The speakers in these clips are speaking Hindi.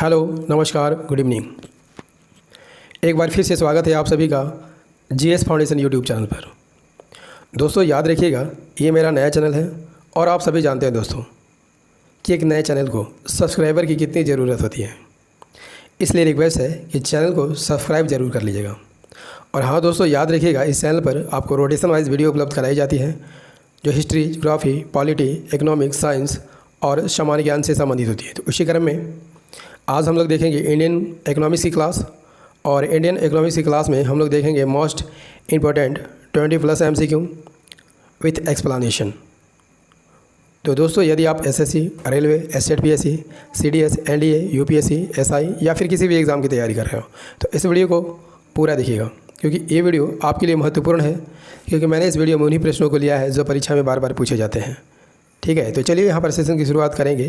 हेलो, नमस्कार, गुड इवनिंग। एक बार फिर से स्वागत है आप सभी का जीएस फाउंडेशन यूट्यूब चैनल पर। दोस्तों याद रखिएगा, ये मेरा नया चैनल है और आप सभी जानते हैं दोस्तों कि एक नए चैनल को सब्सक्राइबर की कितनी ज़रूरत होती है। इसलिए रिक्वेस्ट है कि चैनल को सब्सक्राइब ज़रूर कर लीजिएगा। और हाँ दोस्तों, याद रखिएगा इस चैनल पर आपको रोटेशन वाइज वीडियो उपलब्ध कराई जाती है जो history, geography, polity, economics, science और सामान्य ज्ञान से संबंधित होती है। तो उसी क्रम में आज हम लोग देखेंगे इंडियन इकोनॉमिक्स की क्लास, और इंडियन इकोनॉमिक्स की क्लास में हम लोग देखेंगे most important 20+ MCQ with explanation. तो दोस्तों यदि आप SSC, railway, state PSC, CDS, NDA, UPSC, SI या फिर किसी भी एग्ज़ाम की तैयारी कर रहे हो तो इस वीडियो को पूरा देखिएगा, क्योंकि ये वीडियो आपके लिए महत्वपूर्ण है। क्योंकि मैंने इस वीडियो में उन्हीं प्रश्नों को लिया है जो परीक्षा में बार बार पूछे जाते हैं। ठीक है, तो चलिए यहाँ पर सेशन की शुरुआत करेंगे।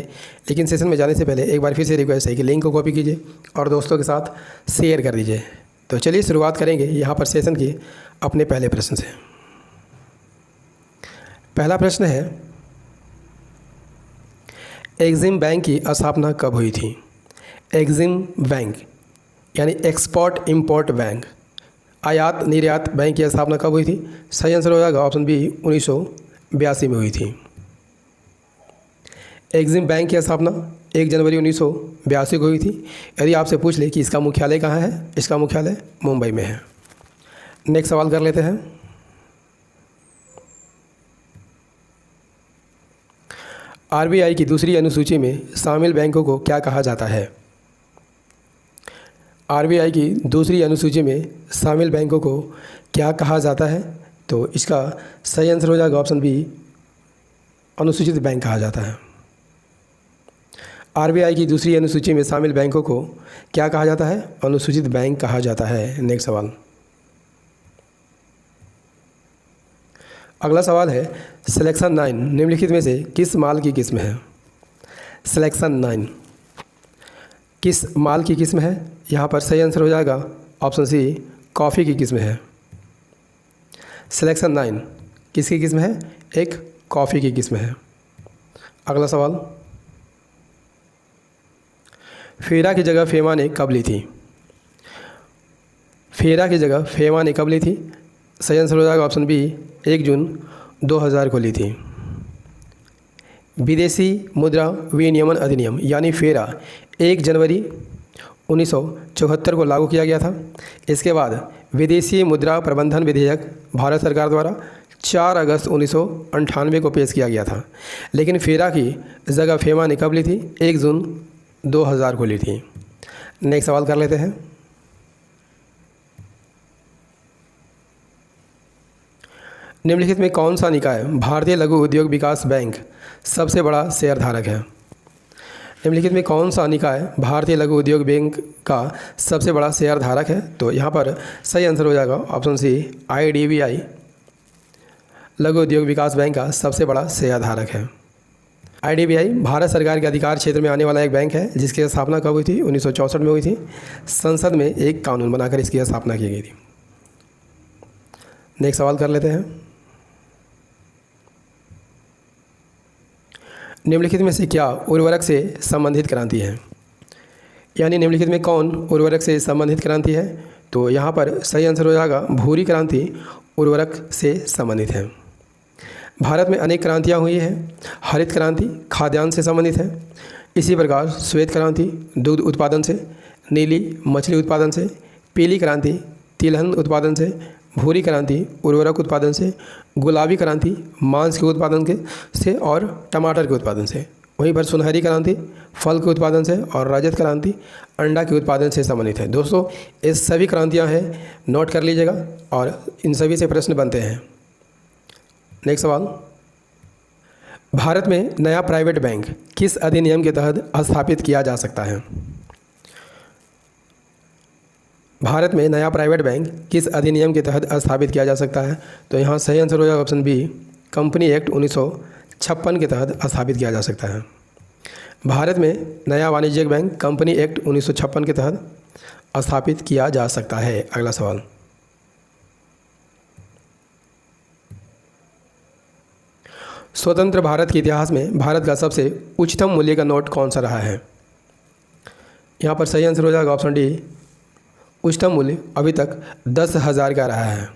लेकिन सेशन में जाने से पहले एक बार फिर से रिक्वेस्ट है कि लिंक को कॉपी कीजिए और दोस्तों के साथ शेयर कर दीजिए। तो चलिए शुरुआत करेंगे यहाँ पर सेशन की अपने पहले प्रश्न से। पहला प्रश्न है, एग्जिम बैंक की स्थापना कब हुई थी? एग्जिम बैंक यानी एक्सपोर्ट इम्पोर्ट बैंक, आयात निर्यात बैंक की स्थापना कब हुई थी? सही आंसर हो जाएगा ऑप्शन बी, 1982 में हुई थी। एग्जिम बैंक की स्थापना 1 जनवरी 1982 को हुई थी। यदि आपसे पूछ ले कि इसका मुख्यालय कहाँ है, इसका मुख्यालय मुंबई में है। नेक्स्ट सवाल कर लेते हैं। आरबीआई की दूसरी अनुसूची में शामिल बैंकों को क्या कहा जाता है? आरबीआई की दूसरी अनुसूची में शामिल बैंकों को क्या कहा जाता है? तो इसका सही आंसर हो जाएगा ऑप्शन बी, अनुसूचित बैंक कहा जाता है। आरबीआई की दूसरी अनुसूची में शामिल बैंकों को क्या कहा जाता है? अनुसूचित बैंक कहा जाता है। नेक्स्ट सवाल। अगला सवाल है, सिलेक्शन 9 निम्नलिखित में से किस माल की किस्म है? सिलेक्शन 9 किस माल की किस्म है? यहाँ पर सही आंसर हो जाएगा ऑप्शन सी, कॉफ़ी की किस्म है। सिलेक्शन 9 किसकी किस्म है? एक कॉफ़ी की किस्म है। अगला सवाल, फेरा की जगह फेमा ने कब ली थी? फेरा की जगह फेमा ने कब ली थी? सही आंसर हो जाएगा ऑप्शन बी, 1 जून 2000 को ली थी। विदेशी मुद्रा विनियमन अधिनियम यानी फेरा 1 जनवरी 1974 को लागू किया गया था। इसके बाद विदेशी मुद्रा प्रबंधन विधेयक भारत सरकार द्वारा 4 अगस्त 1998 को पेश किया गया था। लेकिन फेरा की जगह फेमा ने कब ली थी? 1 जून 2000 को ली थी। नेक्स्ट सवाल कर लेते हैं। निम्नलिखित में कौन सा निकाय भारतीय लघु उद्योग विकास बैंक सबसे बड़ा शेयरधारक है? निम्नलिखित में कौन सा निकाय भारतीय लघु उद्योग बैंक का सबसे बड़ा शेयरधारक है? तो यहाँ पर सही आंसर हो जाएगा ऑप्शन सी, IDBI लघु उद्योग विकास बैंक का सबसे बड़ा शेयरधारक है। IDBI भारत सरकार के अधिकार क्षेत्र में आने वाला एक बैंक है जिसकी स्थापना कब हुई थी? 1964 में हुई थी। संसद में एक कानून बनाकर इसकी स्थापना की गई थी। नेक्स्ट सवाल कर लेते हैं। निम्नलिखित में से क्या उर्वरक से संबंधित क्रांति है? यानी निम्नलिखित में कौन उर्वरक से संबंधित क्रांति है? तो यहाँ पर सही आंसर हो जाएगा भूरी क्रांति उर्वरक से संबंधित है। भारत में अनेक क्रांतियाँ हुई हैं। हरित क्रांति खाद्यान्न से संबंधित है। इसी प्रकार श्वेत क्रांति दूध उत्पादन से, नीली मछली उत्पादन से, पीली क्रांति तिलहन उत्पादन से, भूरी क्रांति उर्वरक उत्पादन से, गुलाबी क्रांति मांस के उत्पादन से और टमाटर के उत्पादन से। वहीं पर सुनहरी क्रांति फल के उत्पादन से और रजत क्रांति अंडा के उत्पादन से संबंधित है। दोस्तों ये सभी क्रांतियाँ हैं, नोट कर लीजिएगा और इन सभी से प्रश्न बनते हैं। नेक्स्ट सवाल, भारत में नया प्राइवेट बैंक किस अधिनियम के तहत स्थापित किया जा सकता है? भारत में नया प्राइवेट बैंक किस अधिनियम के तहत स्थापित किया जा सकता है? तो यहाँ सही आंसर हो जाएगा ऑप्शन बी, कंपनी एक्ट 1956 के तहत स्थापित किया जा सकता है। भारत में नया वाणिज्यिक बैंक कंपनी एक्ट 1956 के तहत स्थापित किया जा सकता है। अगला सवाल, स्वतंत्र भारत के इतिहास में भारत का सबसे उच्चतम मूल्य का नोट कौन सा रहा है? यहाँ पर सही आंसर हो जाएगा ऑप्शन डी, उच्चतम मूल्य अभी तक 10,000 का रहा है।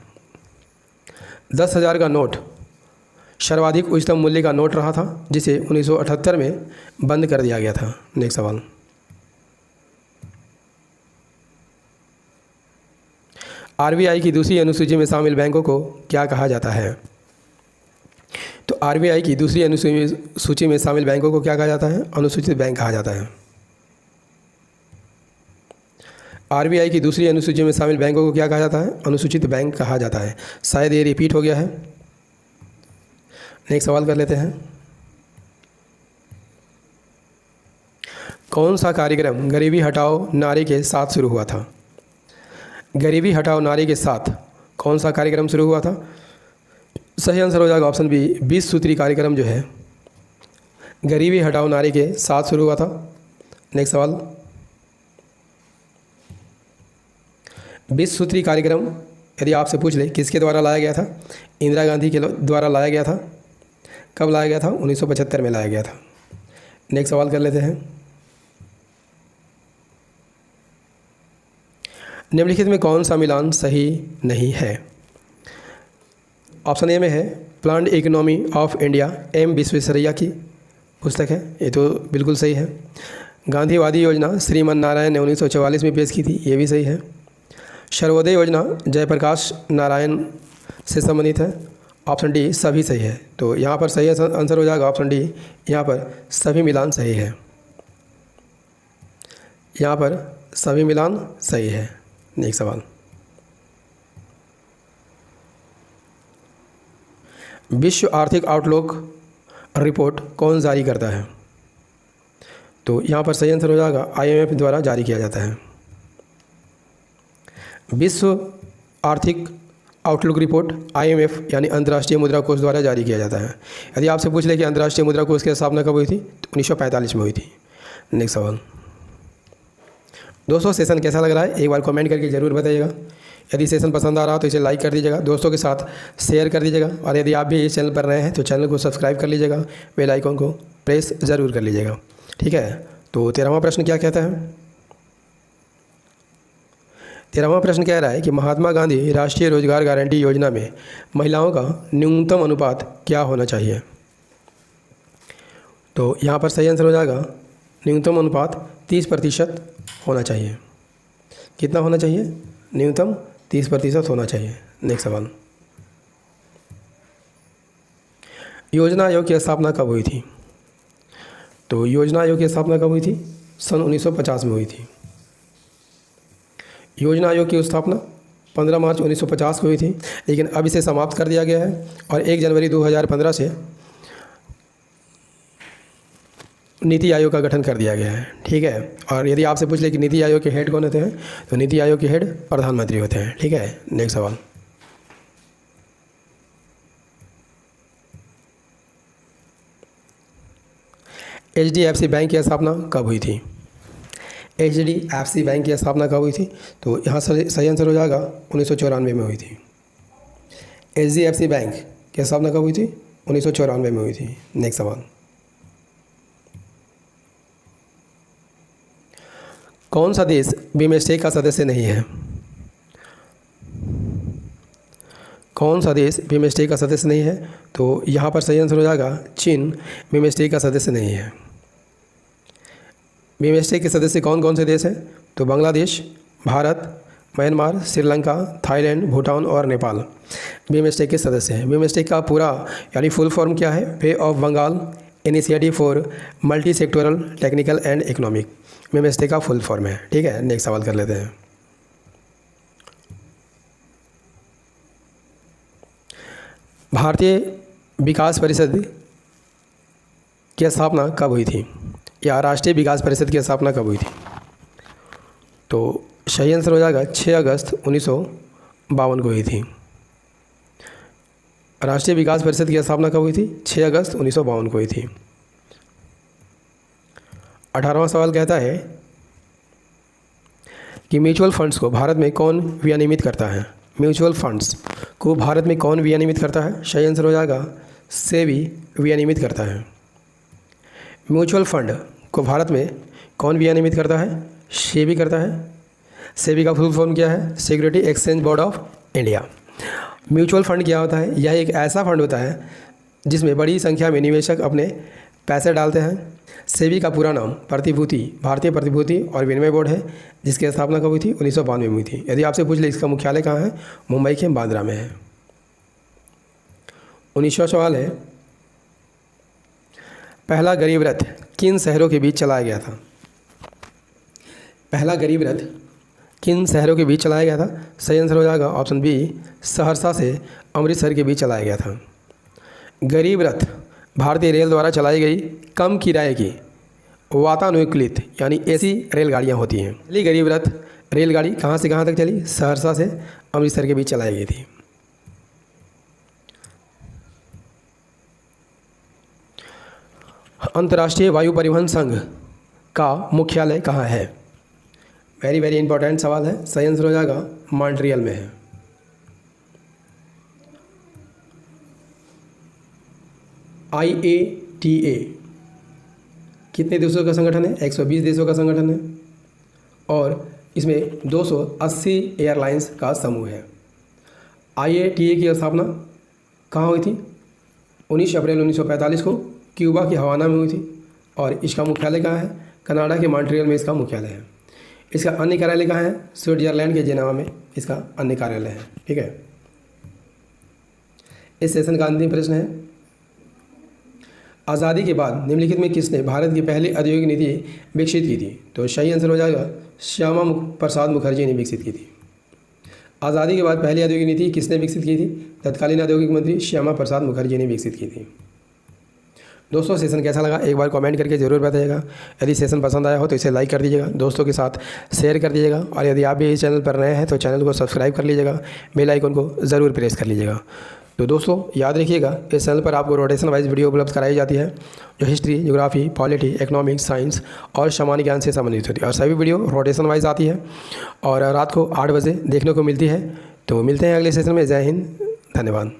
10,000 का नोट सर्वाधिक उच्चतम मूल्य का नोट रहा था, जिसे 1978 में बंद कर दिया गया था। नेक्स्ट सवाल, आरबीआई की दूसरी अनुसूची में शामिल बैंकों को क्या कहा जाता है? तो आरबीआई की दूसरी अनुसूची में शामिल बैंकों को क्या कहा जाता है? अनुसूचित बैंक कहा जाता है। आरबीआई की दूसरी अनुसूची में शामिल बैंकों को क्या कहा जाता है? अनुसूचित बैंक कहा जाता है। शायद ये रिपीट हो गया है। नेक्स्ट सवाल कर लेते हैं, कौन सा कार्यक्रम गरीबी हटाओ नारे के साथ शुरू हुआ था? गरीबी हटाओ नारे के साथ कौन सा कार्यक्रम शुरू हुआ था? सही आंसर हो जाएगा ऑप्शन बी, 20 सूत्री कार्यक्रम जो है गरीबी हटाओ नारे के साथ शुरू हुआ था। नेक्स्ट सवाल, 20 सूत्री कार्यक्रम यदि आपसे पूछ ले किसके द्वारा लाया गया था? इंदिरा गांधी के द्वारा लाया गया था। कब लाया गया था? 1975 में लाया गया था। नेक्स्ट सवाल कर लेते हैं, निम्नलिखित में कौन सा मिलान सही नहीं है? ऑप्शन ए में है planned economy of India, M Visvesvaraya की पुस्तक है, ये तो बिल्कुल सही है। गांधीवादी योजना श्रीमन नारायण ने 1944 में पेश की थी, ये भी सही है। सर्वोदय योजना जयप्रकाश नारायण से संबंधित है। ऑप्शन डी सभी सही है। तो यहाँ पर सही आंसर हो जाएगा ऑप्शन डी, यहाँ पर सभी मिलान सही है। यहाँ पर सभी मिलान सही है। नेक्स्ट सवाल, विश्व आर्थिक आउटलुक रिपोर्ट कौन जारी करता है? तो यहाँ पर सही आंसर हो जाएगा IMF द्वारा जारी किया जाता है। विश्व आर्थिक आउटलुक रिपोर्ट IMF यानी अंतर्राष्ट्रीय मुद्रा कोष द्वारा जारी किया जाता है। यदि आपसे पूछ ले कि अंतर्राष्ट्रीय मुद्रा कोष की स्थापना कब हुई थी, तो 1945 में हुई थी। नेक्स्ट सवाल, दोस्तों सेशन कैसा लग रहा है एक बार कमेंट करके ज़रूर बताइएगा। यदि सेशन पसंद आ रहा हो तो इसे लाइक कर दीजिएगा, दोस्तों के साथ शेयर कर दीजिएगा, और यदि आप भी इस चैनल पर नए हैं तो चैनल को सब्सक्राइब कर लीजिएगा, बेल आइकन को प्रेस ज़रूर कर लीजिएगा। ठीक है, तो 13वां प्रश्न क्या कहता है? 13वां प्रश्न कह रहा है कि महात्मा गांधी राष्ट्रीय रोजगार गारंटी योजना में महिलाओं का न्यूनतम अनुपात क्या होना चाहिए? तो यहाँ पर सही आंसर हो जाएगा न्यूनतम अनुपात 30% होना चाहिए। कितना होना चाहिए? न्यूनतम 30% होना चाहिए। नेक्स्ट सवाल, योजना आयोग की स्थापना कब हुई थी? तो योजना आयोग की स्थापना कब हुई थी? सन 1950 में हुई थी। योजना आयोग की स्थापना 15 मार्च 1950 को हुई थी, लेकिन अब इसे समाप्त कर दिया गया है और 1 जनवरी 2015 से नीति आयोग का गठन कर दिया गया है। ठीक है, और यदि आपसे पूछ ले कि नीति आयोग के हेड कौन होते हैं, तो नीति आयोग के हेड प्रधानमंत्री होते हैं। ठीक है, नेक्स्ट सवाल, HDFC बैंक की स्थापना कब हुई थी? HDFC बैंक की स्थापना कब हुई थी? तो यहाँ सही आंसर हो जाएगा 1994 में हुई थी। HDFC बैंक की स्थापना कब हुई थी? 1994 में हुई थी। नेक्स्ट सवाल, कौन सा देश बिमस्टेक का सदस्य नहीं है? कौन सा देश बिमस्टेक का सदस्य नहीं है? तो यहाँ पर सही आंसर हो जाएगा चीन बिमस्टेक का सदस्य नहीं है। बिमस्टेक के सदस्य कौन कौन से देश हैं? तो बांग्लादेश, भारत, म्यांमार, श्रीलंका, थाईलैंड, भूटान और नेपाल बिमस्टेक के सदस्य हैं। बिमस्टेक का पूरा यानी फुल फॉर्म क्या है? Bay of Bengal initiative for multi sectoral technical and economic BIMSTEC का फुल फॉर्म है। ठीक है, नेक्स्ट सवाल कर लेते हैं, भारतीय विकास परिषद की स्थापना कब हुई थी, या राष्ट्रीय विकास परिषद की स्थापना कब हुई थी? तो सही आंसर हो जाएगा 6 अगस्त 1952 को हुई थी। राष्ट्रीय विकास परिषद की स्थापना कब हुई थी? 6 अगस्त 1952 को हुई थी। 18वां सवाल कहता है कि म्यूचुअल फंड्स को भारत में कौन विनियमित करता है? म्यूचुअल फंड्स को भारत में कौन विनियमित करता है? सही आंसर हो जाएगा सेबी विनियमित करता है। म्यूचुअल फंड को भारत में कौन विनियमित करता है? सेबी करता है। सेबी का फुल फॉर्म क्या है? Security exchange board of India. Mutual fund क्या होता है? यह एक ऐसा फंड होता है जिसमें बड़ी संख्या में निवेशक अपने पैसे डालते हैं। सेबी का पूरा नाम प्रतिभूति भारतीय प्रतिभूति और विनिमय बोर्ड है, जिसकी स्थापना कब हुई थी? 1992 में हुई थी। यदि आपसे पूछ ले इसका मुख्यालय कहाँ है? मुंबई के बांद्रा में है। 19वां सवाल है, पहला गरीब रथ किन शहरों के बीच चलाया गया था? पहला गरीब रथ किन शहरों के बीच चलाया गया था? सही आंसर हो जाएगा ऑप्शन बी, सहरसा से अमृतसर के बीच चलाया गया था। गरीब रथ भारतीय रेल द्वारा चलाई गई कम किराए की वातानुकूलित यानी एसी रेलगाड़ियाँ होती हैं। पहली गरीब रथ रेलगाड़ी कहाँ से कहाँ तक चली? सहरसा से अमृतसर के बीच चलाई गई थी। अंतर्राष्ट्रीय वायु परिवहन संघ का मुख्यालय कहाँ है? वेरी वेरी इंपॉर्टेंट सवाल है। सही आंसर हो जाएगा मॉन्ट्रियल में है। IATA कितने देशों का संगठन है? 120 देशों का संगठन है और इसमें 280 एयरलाइंस का समूह है। IATA की स्थापना कहाँ हुई थी? 19 अप्रैल 1945 को क्यूबा की हवाना में हुई थी और इसका मुख्यालय कहाँ है? कनाडा के मॉन्ट्रियल में इसका मुख्यालय है। इसका अन्य कार्यालय कहाँ है? स्विट्जरलैंड के जेनेवा में इसका अन्य कार्यालय है। ठीक है। इस सेशन का अंतिम प्रश्न है, आज़ादी के बाद निम्नलिखित में किसने भारत की पहली औद्योगिक नीति विकसित की थी? तो सही आंसर हो जाएगा श्यामा प्रसाद मुखर्जी ने विकसित की थी। आज़ादी के बाद पहली औद्योगिक नीति किसने विकसित की थी? तत्कालीन औद्योगिक मंत्री श्यामा प्रसाद मुखर्जी ने विकसित की थी। दोस्तों सेशन कैसा लगा एक बार कमेंट करके ज़रूर बताइएगा। यदि सेशन पसंद आया हो तो इसे लाइक कर दीजिएगा, दोस्तों के साथ शेयर कर दीजिएगा और यदि आप भी इस चैनल पर नए हैं तो चैनल को सब्सक्राइब कर लीजिएगा, बेल आइकन को ज़रूर प्रेस कर लीजिएगा। तो दोस्तों याद रखिएगा इस चैनल पर आपको रोटेशन वाइज वीडियो उपलब्ध कराई जाती है जो history, geography, polity, economics, science और सामान्य ज्ञान से संबंधित होती है और सभी वीडियो रोटेशन वाइज आती है और रात को 8 बजे देखने को मिलती है। तो मिलते हैं अगले सेशन में। जय हिंद, धन्यवाद।